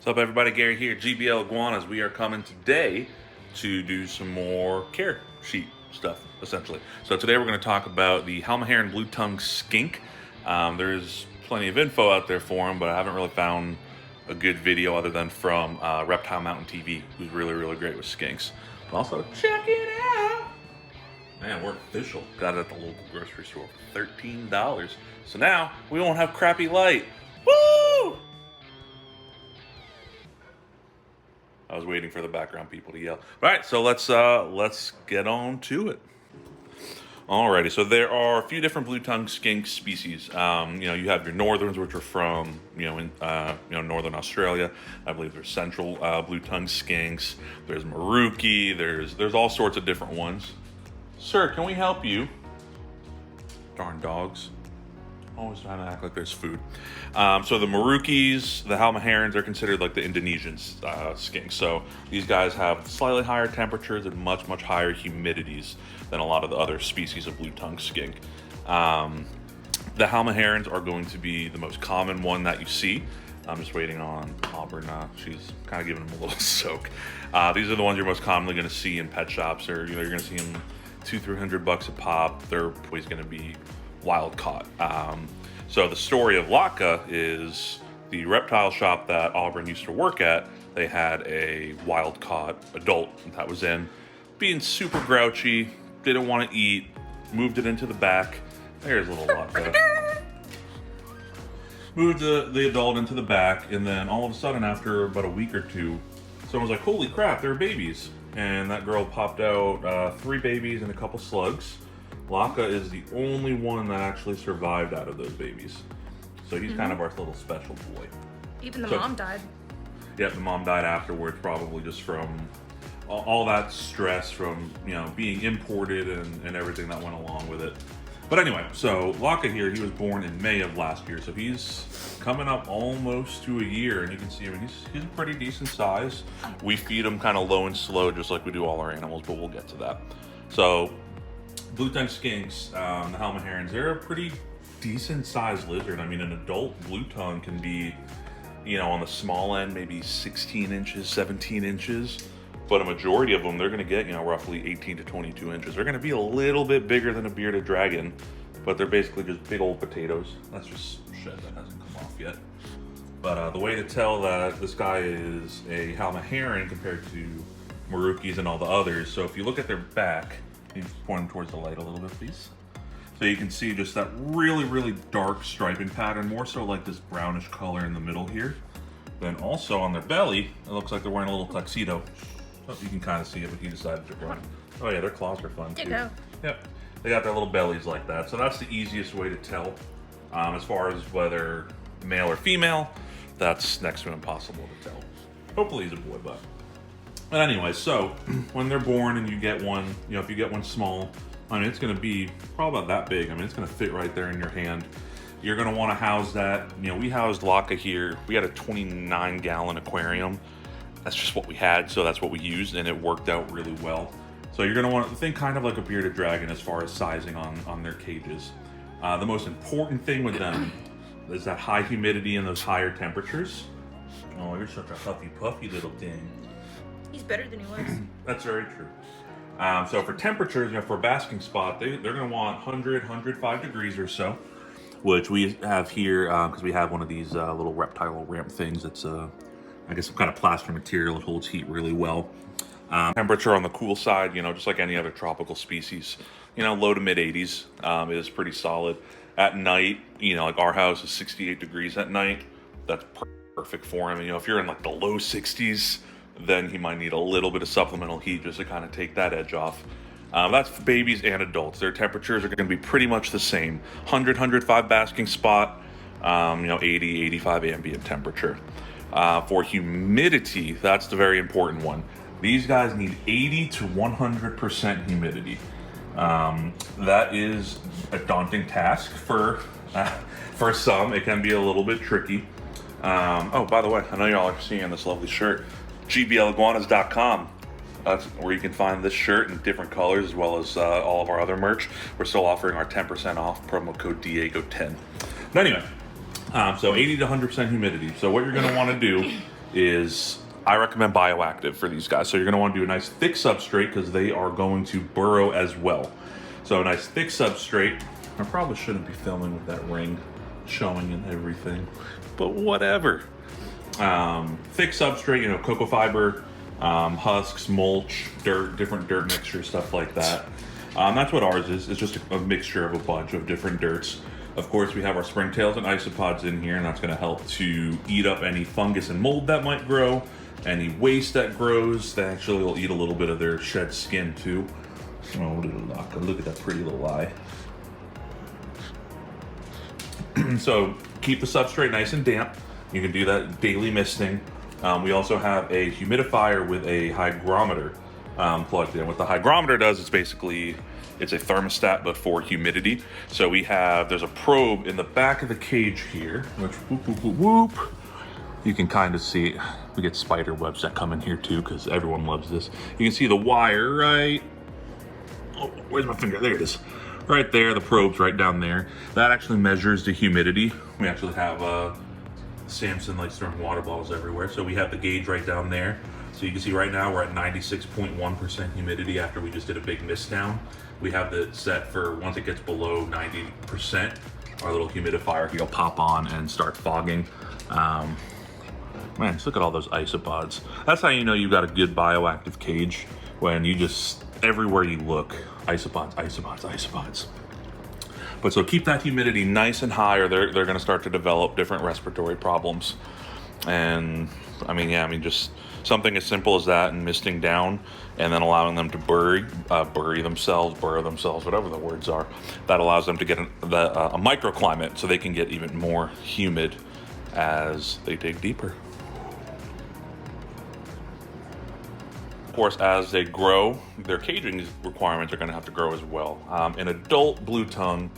What's up, everybody? Gary here, GBL Iguanas. We are coming today to do some more care sheet stuff, essentially. So today we're going to talk about the Halmaheran blue tongue skink. There's plenty of info out there for him, but I haven't really found a good video other than from Reptile Mountain TV, who's really great with skinks. But also, check it out! Man, we're official. Got it at the local grocery store for $13. So now we won't have crappy light. Woo! I was waiting for the background people to yell. All right, so let's get on to it. Alrighty, so there are a few different blue tongue skink species. You have your northerns, which are from northern Australia. I believe there's central blue tongue skinks. There's Maruki. There's all sorts of different ones. Sir, can we help you? Darn dogs. Always trying to act like there's food. So the Marukis, the Halmaherans are considered like the Indonesian skinks. So these guys have slightly higher temperatures and much higher humidities than a lot of the other species of blue tongue skink. The Halmaherans are going to be the most common one that you see. I'm just waiting on Auburn. She's kind of giving them a little soak. These are the ones you're most commonly going to see in pet shops, or you're going to see them $200-300 a pop. They're always going to be wild caught. So the story of Laka is the reptile shop that Auburn used to work at. They had a wild caught adult that was in, being super grouchy, didn't want to eat, moved it into the back. There's little Laka. Moved the adult into the back, and then all of a sudden, after about a week or two, someone was like, "Holy crap, they're babies!" And that girl popped out 3 babies and a couple slugs. Laka is the only one that actually survived out of those babies. So he's kind of our little special boy. Even the mom died. Yeah, the mom died afterwards, probably just from all that stress from, being imported and everything that went along with it. But anyway, so Laka here, he was born in May of last year. So he's coming up almost to a year, and you can see, he's a pretty decent size. We feed him kind of low and slow, just like we do all our animals, but we'll get to that. So blue tongue skinks, the Halmaherans, they're a pretty decent sized lizard. I mean, an adult blue tongue can be, on the small end, maybe 16 inches, 17 inches. But a majority of them, they're going to get, roughly 18 to 22 inches. They're going to be a little bit bigger than a bearded dragon, but they're basically just big old potatoes. That's just shit that hasn't come off yet. But the way to tell that this guy is a Halmaheran compared to Marukis and all the others, so if you look at their back, you point them towards the light a little bit, please. So you can see just that really dark striping pattern, more so like this brownish color in the middle here. Then also on their belly, it looks like they're wearing a little tuxedo. Oh, you can kind of see it, but he decided to run. Oh yeah, their claws are fun too. Yep, they got their little bellies like that. So that's the easiest way to tell. As far as whether male or female, that's next to impossible to tell. Hopefully he's a boy, but anyway, so when they're born and you get one, if you get one small, it's going to be probably about that big. It's going to fit right there in your hand. You're going to want to house that. We housed Laka here. We had a 29-gallon aquarium. That's just what we had, so that's what we used, and it worked out really well. So you're going to want to think kind of like a bearded dragon as far as sizing on their cages. The most important thing with them is that high humidity and those higher temperatures. Oh, you're such a huffy puffy little thing. He's better than he was. That's very true. So for temperatures, for a basking spot, they're going to want 105 degrees or so, which we have here because we have one of these little reptile ramp things. It's I guess some kind of plaster material. It holds heat really well. Temperature on the cool side, just like any other tropical species, low to mid 80s is pretty solid. At night, like our house is 68 degrees at night. That's perfect for him. If you're in like the low 60s, then he might need a little bit of supplemental heat just to kind of take that edge off. That's for babies and adults. Their temperatures are going to be pretty much the same. 105 basking spot, 80-85 ambient temperature. For humidity, that's the very important one. These guys need 80 to 100% humidity. That is a daunting task for some. It can be a little bit tricky. Oh, by the way, I know y'all are seeing this lovely shirt. GBLiguanas.com. That's where you can find this shirt in different colors as well as all of our other merch. We're still offering our 10% off, promo code Diego10. But anyway, so 80 to 100% humidity. So what you're going to want to do is I recommend Bioactive for these guys. So you're going to want to do a nice thick substrate because they are going to burrow as well. So a nice thick substrate. I probably shouldn't be filming with that ring showing and everything, but whatever. Thick substrate, you know, cocoa fiber, husks, mulch, dirt, different dirt mixtures, stuff like that. That's what ours is. It's just a mixture of a bunch of different dirts. Of course, we have our springtails and isopods in here, and that's going to help to eat up any fungus and mold that might grow, any waste that grows. They actually will eat a little bit of their shed skin too. Oh, look at that pretty little eye. So keep the substrate nice and damp. You can do that daily misting. We also have a humidifier with a hygrometer plugged in. What the hygrometer does is basically, it's a thermostat but for humidity. So there's a probe in the back of the cage here, which whoop, whoop, whoop, whoop. You can kind of see, we get spider webs that come in here too because everyone loves this. You can see the wire right, oh, where's my finger? There it is. Right there, the probe's right down there. That actually measures the humidity. We actually have Samson likes throwing water bottles everywhere. So we have the gauge right down there. So you can see right now we're at 96.1% humidity after we just did a big mist down. We have it set for once it gets below 90%, our little humidifier here will pop on and start fogging. Man, just look at all those isopods. That's how you know you've got a good bioactive cage, when you just, everywhere you look, isopods, isopods, isopods. But so keep that humidity nice and high, or they're going to start to develop different respiratory problems. And I mean, just something as simple as that, and misting down, and then allowing them to burrow themselves, whatever the words are. That allows them to get a microclimate, so they can get even more humid as they dig deeper. Of course, as they grow, their caging requirements are going to have to grow as well. An adult blue tongue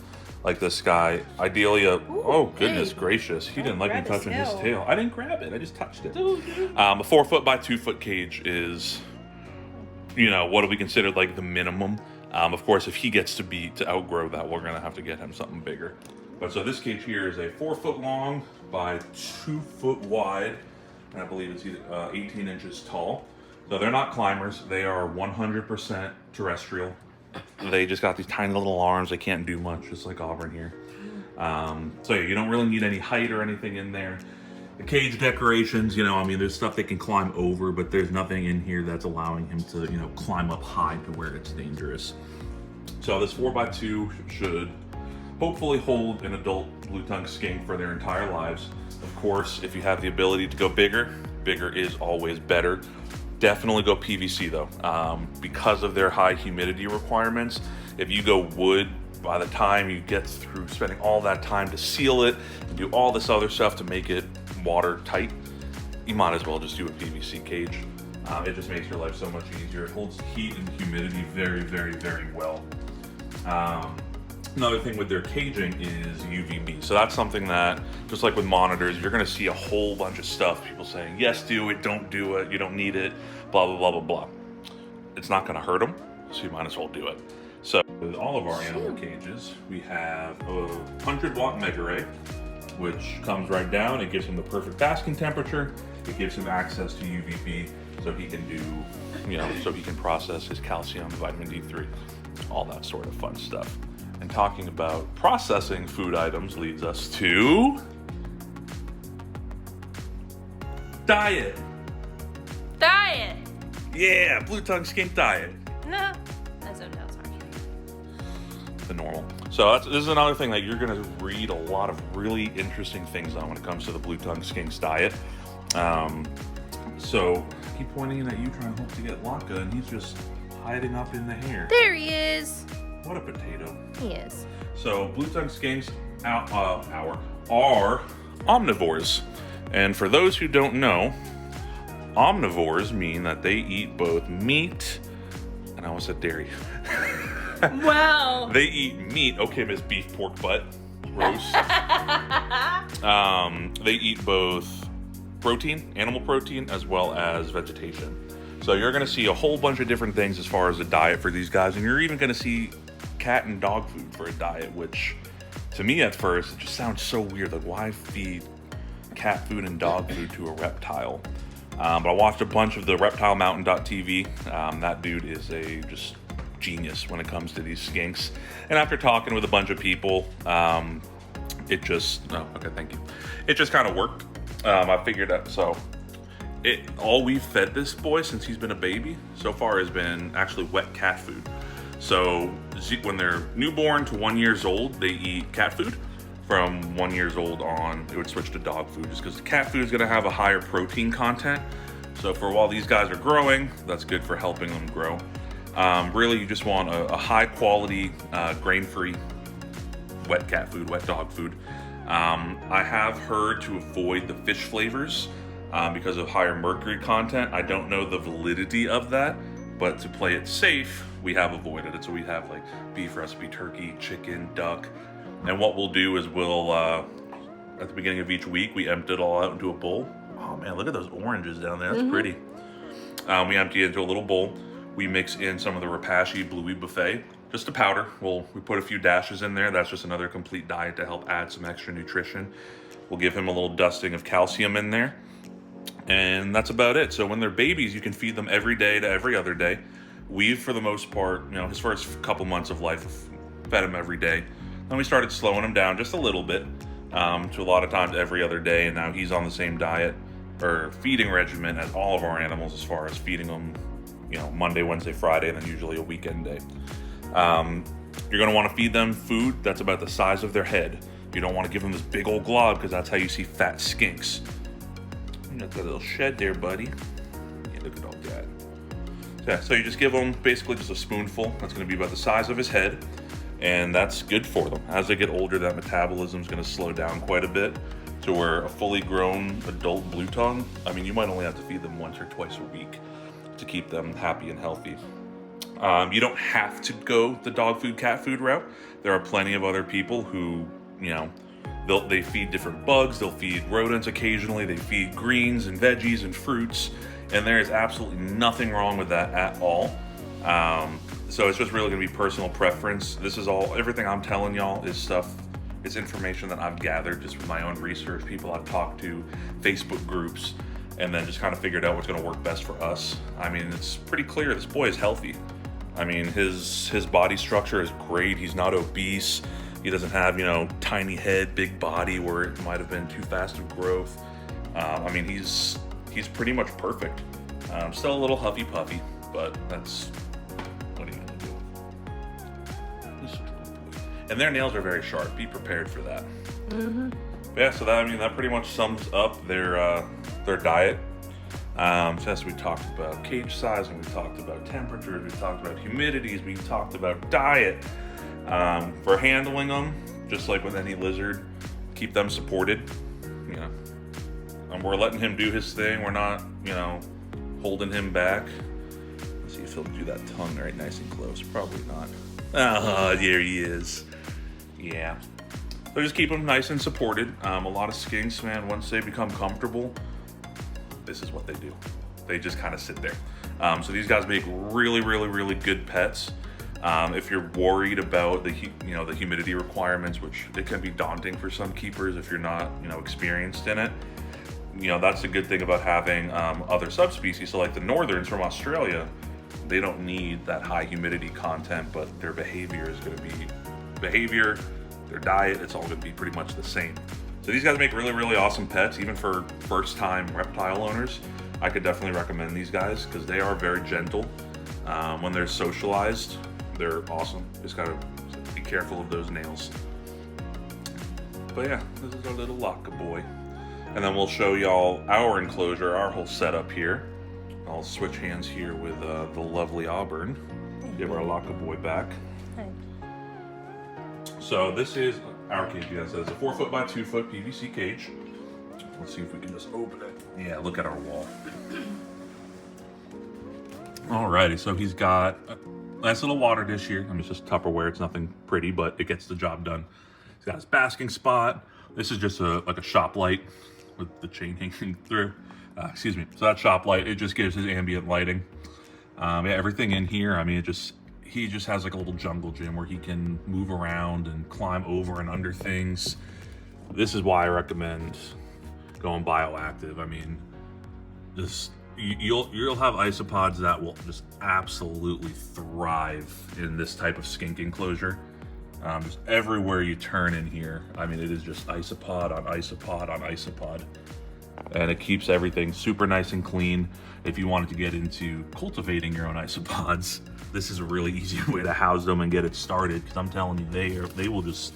like this guy, ideally oh goodness gracious, he didn't like me touching his tail. I didn't grab it, I just touched it. A 4 foot by 2 foot cage is, you know, what do we consider like the minimum? Of course, if he gets to outgrow that, we're going to have to get him something bigger. But so this cage here is a 4 foot long by 2 foot wide, and I believe it's 18 inches tall. So they're not climbers, they are 100% terrestrial. They just got these tiny little arms, they can't do much, just like Auburn here. So yeah, you don't really need any height or anything in there. The cage decorations, you know, I mean, there's stuff they can climb over, but there's nothing in here that's allowing him to, you know, climb up high to where it's dangerous. So this 4x2 should hopefully hold an adult blue tongue skink for their entire lives. Of course, if you have the ability to go bigger, bigger is always better. Definitely go PVC though, because of their high humidity requirements. If you go wood, by the time you get through spending all that time to seal it and do all this other stuff to make it watertight, you might as well just do a PVC cage. It just makes your life so much easier. It holds heat and humidity very, very, very well. Another thing with their caging is UVB. So that's something that, just like with monitors, you're gonna see a whole bunch of stuff. People saying, yes, do it, don't do it, you don't need it, blah, blah, blah, blah, blah. It's not gonna hurt them, so you might as well do it. So with all of our animal cages, we have a 100-watt mega ray, which comes right down. It gives him the perfect basking temperature. It gives him access to UVB, so he can do, you know, so he can process his calcium, vitamin D3, all that sort of fun stuff. And talking about processing food items leads us to diet. Diet. Yeah, blue tongue skink diet. No, that's no, sorry. The normal. So this is another thing that you're going to read a lot of really interesting things on when it comes to the blue tongue skinks diet. So I keep pointing at you trying to hope to get Laka, and he's just hiding up in the hair. There he is. What a potato. He is. So blue tongue skinks are omnivores. And for those who don't know, omnivores mean that they eat both meat, and I almost said dairy. Wow. They eat meat. Okay, Miss Beef Pork Butt. Gross. They eat both protein, animal protein, as well as vegetation. So you're going to see a whole bunch of different things as far as a diet for these guys, and you're even going to see cat and dog food for a diet, which to me at first it just sounds so weird. Like, why feed cat food and dog food to a reptile. But I watched a bunch of the reptilemountain.tv. That dude is a just genius when it comes to these skinks. And after talking with a bunch of people, it just, okay, thank you. It just kind of worked. I figured out, so all we've fed this boy since he's been a baby so far has been actually wet cat food. So when they're newborn to 1 year old, they eat cat food. From 1 year old on, it would switch to dog food just because the cat food is going to have a higher protein content. So for while these guys are growing, that's good for helping them grow. Really, you just want a high quality, grain-free wet cat food, wet dog food. I have heard to avoid the fish flavors because of higher mercury content. I don't know the validity of that, but to play it safe, we have avoided it. So we have like beef recipe, turkey, chicken, duck. And what we'll do is we'll, at the beginning of each week, we empty it all out into a bowl. Oh man, look at those oranges down there, that's pretty. We empty it into a little bowl. We mix in some of the Rapashi Bluey Buffet, just a powder. We put a few dashes in there. That's just another complete diet to help add some extra nutrition. We'll give him a little dusting of calcium in there. And that's about it. So when they're babies, you can feed them every day to every other day. We've, for the most part, his first couple months of life, fed him every day. Then we started slowing him down just a little bit, to a lot of times every other day. And now he's on the same diet or feeding regimen as all of our animals, as far as feeding them, Monday, Wednesday, Friday, and then usually a weekend day. You're going to want to feed them food that's about the size of their head. You don't want to give them this big old glob, because that's how you see fat skinks. You got that little shed there, buddy. Yeah, look at all that. Yeah, so you just give them basically just a spoonful. That's going to be about the size of his head, and that's good for them. As they get older, that metabolism is going to slow down quite a bit, to where a fully grown adult blue tongue, you might only have to feed them once or twice a week to keep them happy and healthy. You don't have to go the dog food, cat food route. There are plenty of other people who, they feed different bugs, they'll feed rodents occasionally, they feed greens and veggies and fruits, and there is absolutely nothing wrong with that at all. So it's just really gonna be personal preference. Everything I'm telling y'all is it's information that I've gathered just from my own research, people I've talked to, Facebook groups, and then just kind of figured out what's gonna work best for us. It's pretty clear this boy is healthy. His body structure is great. He's not obese. He doesn't have, tiny head, big body where it might have been too fast of growth. He's pretty much perfect. Still a little huffy puffy, but that's, what are you gonna do? And their nails are very sharp. Be prepared for that. Yeah, so that pretty much sums up their diet. Since we talked about cage size, and we talked about temperatures, we talked about humidities, we talked about diet. For handling them, just like with any lizard, keep them supported. And we're letting him do his thing. We're not, holding him back. Let's see if he'll do that tongue right nice and close. Probably not. Oh, there he is. Yeah. So just keep them nice and supported. A lot of skinks, man, once they become comfortable, this is what they do. They just kind of sit there. So these guys make really, really, really good pets. If you're worried about the humidity requirements, which it can be daunting for some keepers if you're not, experienced in it. That's a good thing about having other subspecies. So like the northerns from Australia, they don't need that high humidity content, but their behavior is going to be their diet, it's all going to be pretty much the same. So these guys make really, really awesome pets, even for first-time reptile owners. I could definitely recommend these guys because they are very gentle. When they're socialized, they're awesome. Just gotta be careful of those nails. But yeah, this is our little Laka boy. And then we'll show y'all our enclosure, our whole setup here. I'll switch hands here with the lovely Auburn. Give our Laka boy back. Hi. So this is our cage. That says a 4 foot by 2 foot PVC cage. Let's see if we can just open it. Yeah, look at our wall. Alrighty, so he's got a nice little water dish here. It's just Tupperware. It's nothing pretty, but it gets the job done. He's got his basking spot. This is just like a shop light with the chain hanging through. So that shop light, it just gives his ambient lighting. Yeah, everything in here, he just has like a little jungle gym where he can move around and climb over and under things. This is why I recommend going bioactive. I mean, just you'll have isopods that will just absolutely thrive in this type of skink enclosure. Just everywhere you turn in here, I mean, it is just isopod on isopod on isopod, and it keeps everything super nice and clean. If you wanted to get into cultivating your own isopods, this is a really easy way to house them and get it started, because I'm telling you, they will just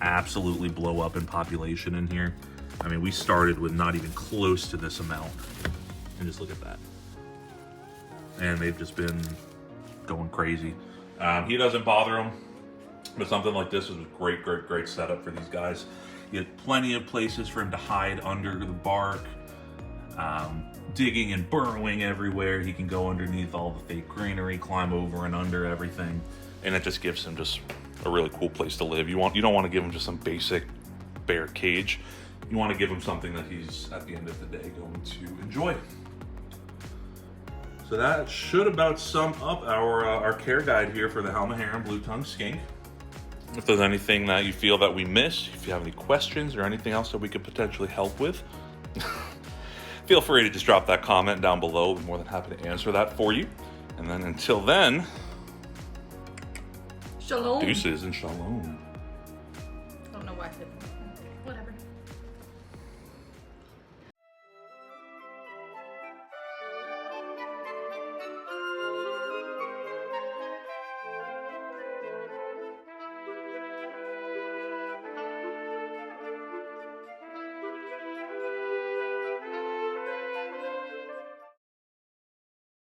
absolutely blow up in population in here. I mean, we started with not even close to this amount, and just look at that. And they've just been going crazy. He doesn't bother them, but something like this is a great setup for these guys. You have plenty of places for him to hide under the bark, digging and burrowing everywhere. He can go underneath all the fake greenery, climb over and under everything, and it just gives him just a really cool place to live. You don't want to give him just some basic bare cage. You want to give him something that he's, at the end of the day, going to enjoy. So that should about sum up our care guide here for the Halmaheran blue-tongued skink. If there's anything that you feel that we missed, if you have any questions or anything else that we could potentially help with, feel free to just drop that comment down below. We're more than happy to answer that for you. And then until then, Shalom. deuces and shalom. I don't know why I said